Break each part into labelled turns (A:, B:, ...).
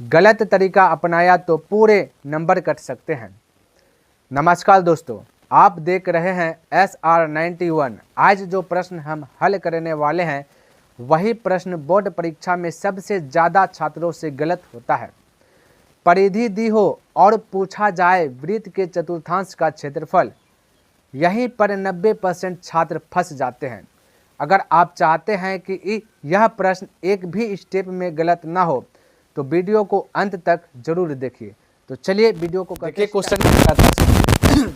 A: गलत तरीका अपनाया तो पूरे नंबर कट सकते हैं। नमस्कार दोस्तों, आप देख रहे हैं SR91। आज जो प्रश्न हम हल करने वाले हैं वही प्रश्न बोर्ड परीक्षा में सबसे ज़्यादा छात्रों से गलत होता है। परिधि दी हो और पूछा जाए वृत्त के चतुर्थांश का क्षेत्रफल, यहीं पर 90% छात्र फंस जाते हैं। अगर आप चाहते हैं कि यह प्रश्न एक भी स्टेप में गलत ना हो तो वीडियो को अंत तक जरूर देखिए। तो चलिए वीडियो को देखिए। क्वेश्चन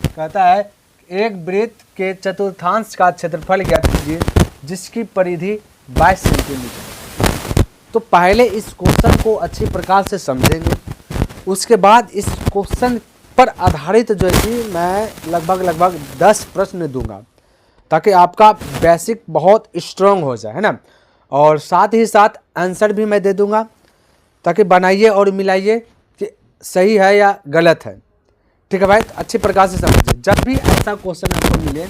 A: कहता है एक वृत्त के चतुर्थांश का क्षेत्रफल ज्ञात कीजिए जिसकी परिधि 22 सेंटीमीटर। तो पहले इस क्वेश्चन को अच्छी प्रकार से समझेंगे, उसके बाद इस क्वेश्चन पर आधारित जो है कि मैं लगभग 10 प्रश्न दूंगा ताकि आपका बेसिक बहुत स्ट्रांग हो जाए, है ना। और साथ ही साथ आंसर भी मैं दे दूंगा ताकि बनाइए और मिलाइए कि सही है या गलत है। ठीक है भाई, तो अच्छी प्रकार से समझिए। जब भी ऐसा क्वेश्चन आपको मिले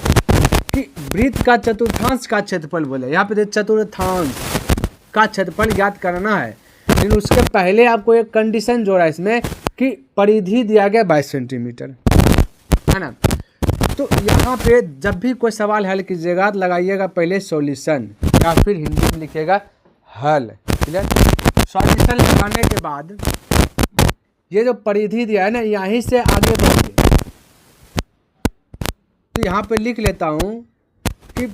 A: कि वृत्त का चतुर्थांश का क्षेत्रफल बोले, यहाँ पे चतुर्थांश का क्षेत्रफल ज्ञात करना है, लेकिन उसके पहले आपको एक कंडीशन जोड़ा है इसमें कि परिधि दिया गया 22 सेंटीमीटर, है ना। तो यहाँ पे जब भी कोई सवाल हल कीजिएगा तो लगाइएगा पहले सॉल्यूशन या फिर हिंदी में लिखिएगा हल। क्लियर। सॉल्यूशन लगाने के बाद ये जो परिधि दिया है ना, यहीं से आगे बढ़िए। तो यहाँ पे लिख लेता हूँ कि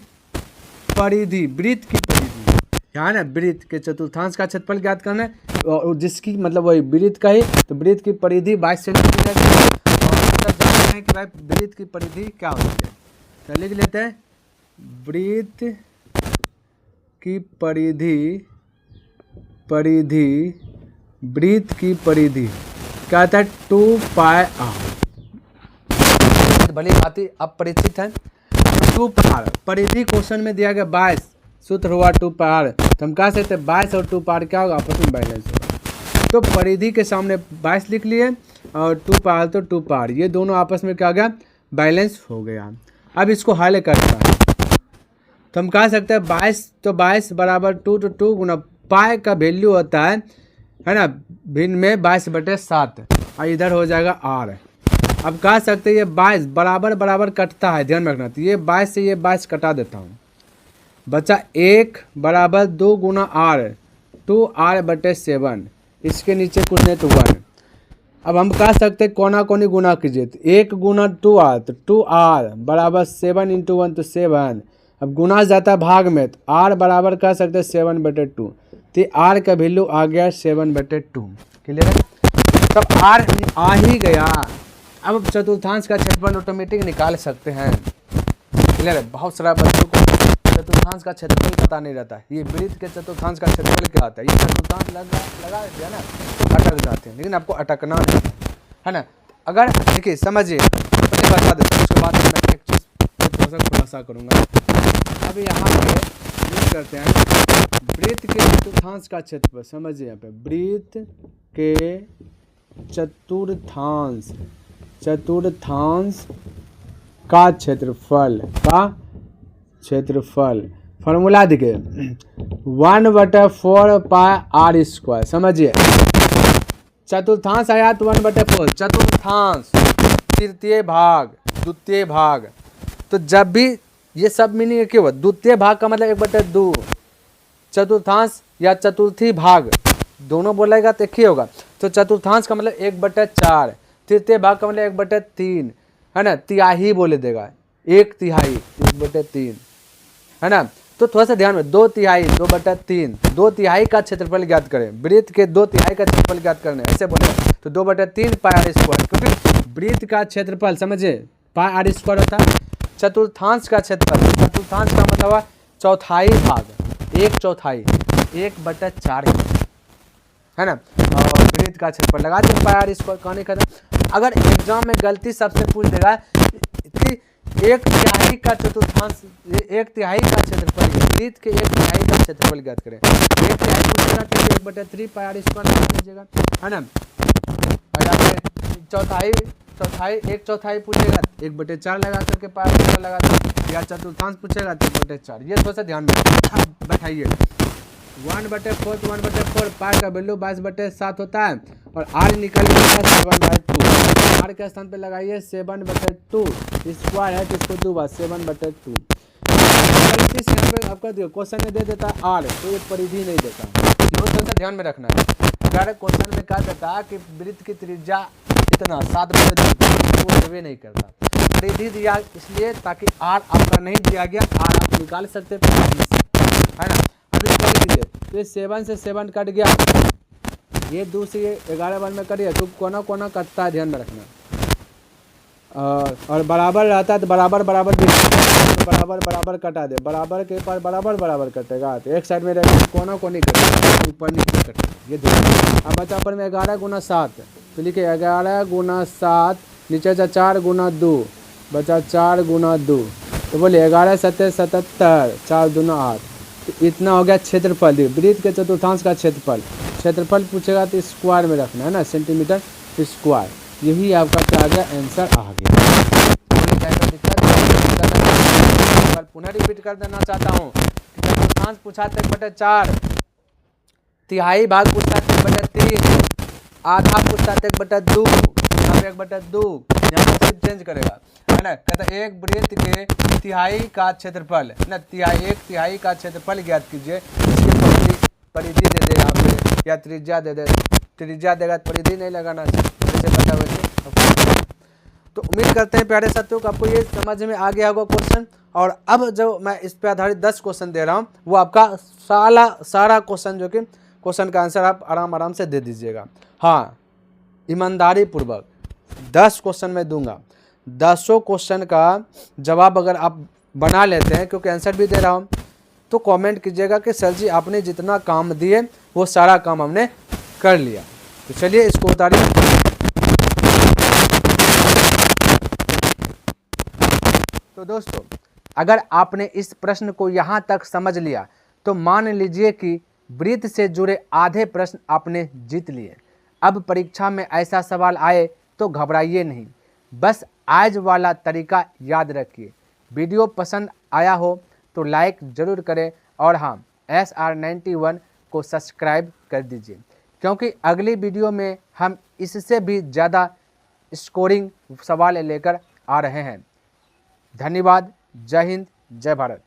A: परिधि, वृत्त की परिधि, यहाँ ना वृत्त के चतुर्थांश का क्षेत्रफल ज्ञात करना है और जिसकी मतलब वही वृत्त का ही, तो वृत्त की परिधि 22 सेंटीमीटर है। और जानते हैं कि भाई वृत्त की परिधि क्या होती है, तो लिख लेते हैं वृत्त की परिधि, वृत्त की परिधि क्या होता है 2πr। भली भांति अब परिचित है 2πr। परिधि क्वेश्चन में दिया गया 22, सूत्र हुआ 2πr, तो हम कह सकते हैं 22 और 2πr क्या होगा, आपस में बैलेंस होगा। तो परिधि के सामने 22 लिख लिए और 2πr तो 2πr, ये दोनों आपस में क्या हो गया, बैलेंस हो गया। अब इसको हल करना है तो हम कह सकते हैं 22 तो 22 बराबर 2 तो 2 गुना पाई का वैल्यू होता है ना, भिन्न में 22/7 और इधर हो जाएगा r। अब कह सकते हैं ये 22 बराबर कटता है, ध्यान रखना। तो ये 22 से ये 22 कटा देता हूँ, बचा 1 बराबर 2 गुना r, 2r/7, इसके नीचे कुछ नहीं तो 1। अब हम कह सकते हैं कोना कोनी गुना कीजिए, तो 1 गुना 2r, तो 2r बराबर 7 × 1 तो 7। अब गुना जाता है भाग में, तो r बराबर कह सकते हैं 7/2, तो r का वैल्यू आ गया 7/2। क्लियर है। तब r आ ही गया। अब चतुर्थांश का क्षेत्रफल ऑटोमेटिक निकाल सकते हैं। क्लियर है। बहुत सारा बच्चों को चतुर्थांश का क्षेत्रफल पता नहीं रहता है। ये वृत्त के चतुर्थांश का क्षेत्रफल क्या होता है, ये चतुर्थांश लगा दिया ना, अटक जाते हैं, लेकिन आपको अटकना नहीं है ना। अगर देखिए समझिए, बता देते हैं, उसके बाद मैं एक चीज़ थोड़ा सा खुलासा करूँगा। अब यहाँ पे यूज करते हैं वृत्त के चतुर्थांश का क्षेत्रफल। समझिए यहाँ पे वृत्त के चतुर्थांश का क्षेत्रफल फॉर्मूला देखिए 1/4πr²। समझिए चतुर्थांश आया तो 1/4, चतुर्थांश तृतीय भाग, द्वितीय भाग। तो जब भी ये सब मीनिंग क्या हुआ, द्वितीय भाग का मतलब 1/2, चतुर्थांश या चतुर्थी भाग दोनों बोलेगा तो एक ही होगा। तो चतुर्थांश का मतलब 1/4, तृतीय भाग का मतलब 1/3, है ना। तिहाई बोले देगा, 1/3, 1/3, है ना। तो थोड़ा सा ध्यान में, 2/3, 2/3, 2/3 का क्षेत्रफल ज्ञात करें। वृत्त के 2/3 का क्षेत्रफल ज्ञात करना है, ऐसे बोले तो 2/3πr², क्योंकि वृत्त का क्षेत्रफल समझे πr² होता है। चतुर्थांश का क्षेत्रफल, चतुर्थांश का मतलब चौथाई भाग, 1/4, 1/4 है ना। और वृत्त का क्षेत्रफल लगा दें πr² कहने का। अगर एग्जाम में गलती सबसे पूछ देगा कि 1/3 का चतुर्थांश, 1/3 का क्षेत्रफल, वृत्त के 1/3 का क्षेत्रफल ज्ञात करें। 1/3 पूछेगा तो 1/3πr² लगा दीजिएगा, है ना। और चौथाई 1/4 पूछेगा 1/4 लगा करके πr² लगा दो, या चतुर्थांश पूछेगा तो 1/4। ये थोड़ा सा ध्यान में बैठाइए। 1/4 1/4 पाई का वैल्यू 22/7 होता है और आर निकल गया 7/2। आर के स्थान पे लगाइए 7/2 स्क्वायर है तो इसको 2 बार 7/2। इस यहाँ पे आपका क्वेश्चन में दे देता है आर तो ये परिधि नहीं देता, ये थोड़ा ध्यान में रखना है। अगर क्वेश्चन में कहा देता कि वृत्त की त्रिज्या इतना 7/2 वो सर्वे नहीं करता, परिधि दिया इसलिए ताकि आर आपका नहीं दिया गया, आर आप निकाल सकते है ना। अभी कर लीजिए तो ये 7 से 7 कट गया, ये 2 से ये 11 बार में कट गया, तो कोना कोना कटता है, ध्यान में रखना। और बराबर रहता है तो बराबर बराबर बराबर बराबर कटा दे, बराबर के पास बराबर बराबर कटेगा तो एक साइड में रहेगा, कोना को नहीं कटेगा, ऊपर नीचे कटेगा, ये देखिए। अब बचा पर में 11 गुना 7 तो लिखिए 11 गुना 7 नीचे से 4 गुना 2 बचा 4 गुना 2 तो बोलिए 11 7 77 4 दूना 8 तो इतना हो गया क्षेत्रफल। वृत्त के चतुर्थांश का क्षेत्रफल, क्षेत्रफल पूछेगा तो स्क्वायर में रखना है ना, सेंटीमीटर स्क्वायर, यही आपका क्या आ गया, आंसर आ गया। पुनः रिपीट कर देना चाहता हूँ, चतुर्थांश पूछा 1/4, तिहाई भाग पूछा 1/3, आधा पूछा 1/2, यहाँ पे 1/2, यहाँ पे सिर्फ चेंज करेगा है ना। कहता एक वृत्त के तिहाई का क्षेत्रफल ना, एक तिहाई का क्षेत्रफल ज्ञात कीजिए, इसके परिधि दे देगा आपको या त्रिज्या दे दे, त्रिज्या देगा परिधि नहीं लगाना जैसे पता वैसे। तो उम्मीद करते हैं प्यारे साथियों को आपको ये समझ में आ गया होगा क्वेश्चन। और अब जो मैं इस पे आधारित 10 क्वेश्चन दे रहा हूँ वो आपका सारा क्वेश्चन जो कि क्वेश्चन का आंसर आप आराम से दे दीजिएगा। हाँ, ईमानदारी पूर्वक 10 क्वेश्चन मैं दूंगा, 10 क्वेश्चन का जवाब अगर आप बना लेते हैं, क्योंकि आंसर भी दे रहा हूँ, तो कमेंट कीजिएगा कि सर जी आपने जितना काम दिए वो सारा काम हमने कर लिया। तो चलिए इसको उतारिए। तो दोस्तों अगर आपने इस प्रश्न को यहाँ तक समझ लिया तो मान लीजिए कि वृत्त से जुड़े आधे प्रश्न आपने जीत लिए। अब परीक्षा में ऐसा सवाल आए तो घबराइए नहीं, बस आज वाला तरीका याद रखिए। वीडियो पसंद आया हो तो लाइक ज़रूर करें और हाँ, SR91 को सब्सक्राइब कर दीजिए, क्योंकि अगली वीडियो में हम इससे भी ज़्यादा स्कोरिंग सवाल लेकर आ रहे हैं। धन्यवाद। जय हिंद, जय भारत।